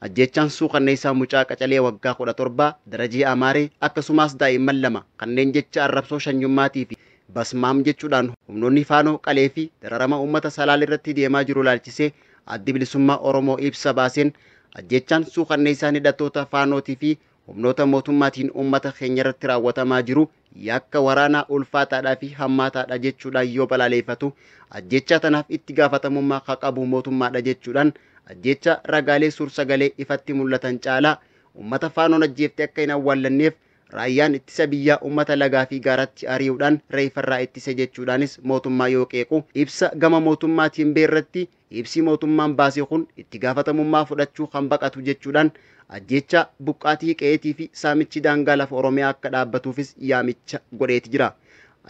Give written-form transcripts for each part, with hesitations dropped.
Ajjechaan suukanneessaa mucaa qacalee waggaa 17 Darajii Amaaree akkasumas daa'imman lama kanneen jecha arrabsoo shanyummaatii fi basmaam jechuudhaan humnoonni faanoo qalee fi dararama uummata Salaalee irratti deemaa jiru ilaalchisee addi bilisummaa Oromoo ibsa baaseen ajjechaan suukanneessaa hidhattoota faanootii fi humnoota mootummaatiin uummata keenya irratti raawwatamaa jiru yakka waraanaa ulfaataadhaa fi hammaataadha jechuudhaan yoo balaaleffatu ajjecha tanaaf itti gaafatamummaa qabu mootummaadha jechuudhaan ajjecha ragaalee suur-sagalee ifatti mul'atan caalaa uummata faanoon ajjeefte akka hin awwaallanneef raayyaan ittisa biyyaa uummata lagaa fi gaaratti ari'uudhaan reeffarraa ittise jechuudhaanis mootummaa yoo qeequ ibsa gama mootummaatiin beerratti ibsi mootummaan baase kun itti gaafatamummaa fudhachuu kan baqatu jechuudhaan ajjecha buqqaatii qe'eetii fi saamichi daangaa lafa Oromiyaa akka dhaabbatuufis yaamicha godheeti jira.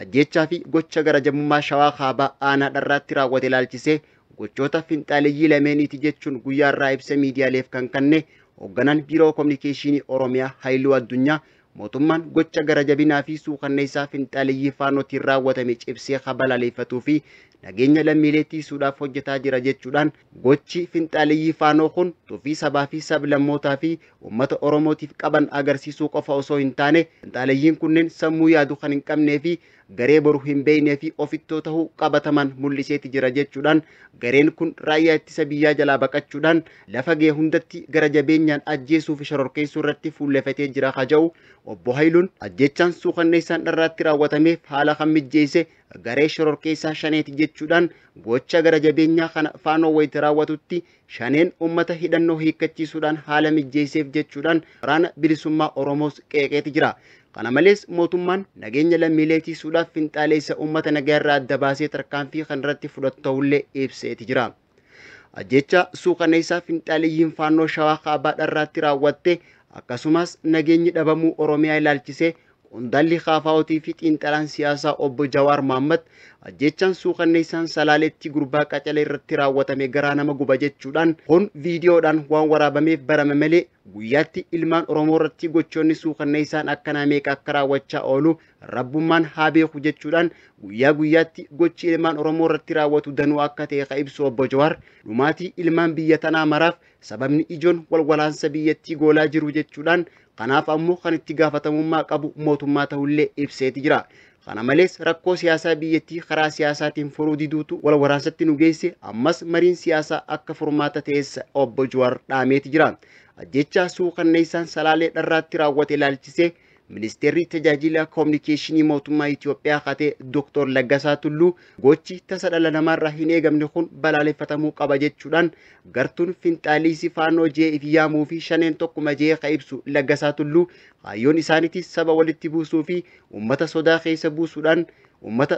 Ajjechaa fi gocha garajamummaa Shawaa Kaabaa aanaa dharraatti raawwate ilaalchisee gochoota finxaaleeyyii lameeniiti jechuun guyyaa irraa ibsa miidiyaaleef kan kenne hoogganaan biiroo kominikeeshinii Oromiyaa Haayiluu Addunyaa mootummaan gocha garajabinaa fi suukanneessaa finxaaleeyyii faanootiin raawwatame cibsee balaaleffatuu fi nageenya lammiilee tiisuudhaaf hojjetaa jira jechuudhaan gochi finxaaleeyyii faanoo kun tuffii sabaa fi sablammootaa fi uummata Oromootiif qaban agarsiisuu qofa osoo hin taane finxaaleeyyiin kunneen sammuu yaadu kan hin qabnee fi garee boru hin beeknee fi ofittoo ta'uu qabataman mul'iseeti jira jechuudhaan gareen kun raayyaa ittisa biyyaa jalaa baqachuudhaan lafa ga'e hundatti gara jabeenyaan ajjeesuu fi shororkeessuu irratti fuullefatee jira haja'u obbo Haayiluun ajjechaan suukanneessaan dharraatti raawwatameef haala kan mijjeesse garee shororkeessaa shaneeti jechuudhaan gocha gara jabeenyaa kana faanoo wayita raawwatutti shaneen uummata hidhannoo hiikkachiisuudhaan haala mijjeesseef jechuudhaan waraana bilisummaa Oromoos qeeqeeti jira. Kana malees mootummaan nageenya lammiilee tiisuudhaaf finxaaleessa uummata nagaa irraa adda baasee tarkaanfii kan irratti fudhatu ta'ullee ibseeti jira. Ajjecha suukanneessaa finxaaleeyyiin faannoo Shawaa Kaabaa dharraatti raawwatte akkasumas nageenyi dhabamuu Oromiyaa ilaalchisee qondaalli KFO'tii fi xiinxalaan siyaasaa obbo Jawaar Mohaammed ajjechaan suukanneessaan Salaaleetti gurbaa qacalee irratti raawwatame garaa nama guba jechuudhaan kun viidiyoodhaan waan waraabameef barame malee guyyaatti ilmaan Oromoo irratti gochoonni suukanneessaan akkanaa meeqa akka raawwachaa oolu rabbummaan haa beeku jechuudhaan guyyaa guyyaatti gochi ilmaan Oromoo irratti raawwatu danuu akka ta'e ka ibsu obbo Jawaar dhumaatii ilmaan biyya tanaa maraaf sababni ijoon walwalaansa biyyattii goolaa jiru jechuudhaan kanaaf ammoo kan itti gaafatamummaa qabu mootummaa ta'ullee ibseeti jira. Kana malees rakkoo siyaasaa biyyattii karaa siyaasaatiin furuu diduutu wal waraansatti nu geesse ammas mariin siyaasaa akka furmaata ta'essa obbo Jawaar dhaameeti jira. Ajjechaa suukanneessaan Salaalee dharraatti raawwate ilaalchisee Ministeerri tajaajila kominikeeshinii mootummaa Itoophiyaa kate Dr. Laggasaa Tulluu gochi tasa dhala namaarraa hin eegamne kun balaaleffatamuu qaba jechuudhaan gartuun finxaaliisii faanoo jee yaamuu fi shaneen tokkuma jee ka ibsu Laggasaa Tulluu kaayyoon isaaniitis saba walitti buusuu fi uummata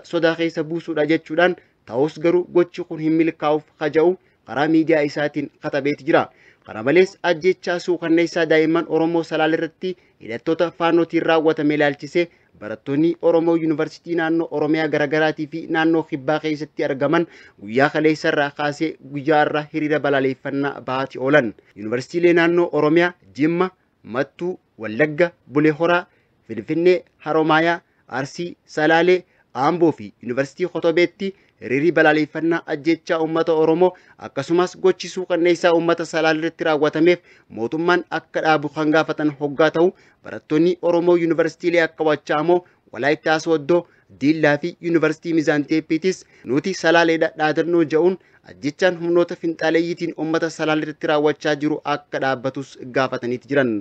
sodaa keessa buusuudha jechuudhaan ta'us garuu gochi kun hin milkaa'uuf haja'u karaa miidiyaa isaatiin katabeeti jira. Kana malees ajjechaa suukanneessaa daa'imman Oromoo Salaalee irratti hidhattoota faanootiin raawwatame ilaalchisee barattoonni Oromoo Yuunivarsiitii naannoo Oromiyaa garaagaraatii fi naannoo Kibbaa keessatti argaman guyyaa kaleessa irraa kaasee guyyaa irraa hiriira balaaleffannaa bahaati oolan. Yuunivarsiitiilee naannoo Oromiyaa Jimma, Mattuu, Wallagga, Bulee Horaa, Finfinnee, Haromaayaa, Arsii, Salaalee, Aamboo fi Yuunivarsiitii Kotobeetti hiriirri balaaleffannaa ajjechaa uummata Oromoo akkasumas gochi suukanneessaa uummata Salaalee irratti raawwatameef mootummaan akka dhaabu kan gaafatan hoggaa ta'u barattoonni Oromoo Yuunivarsiitiilee akka Wachaamo, Walaayittaa Sooddoo, Diillaa fi Yuunivarsiitii Miizaan Teeppiitis nuti Salaaleedha dhaadannoo jedhuun ajjechaan humnoota finxaaleeyyiitiin uummata Salaalee irratti raawwachaa jiru akka dhaabbatus gaafataniiti jiran.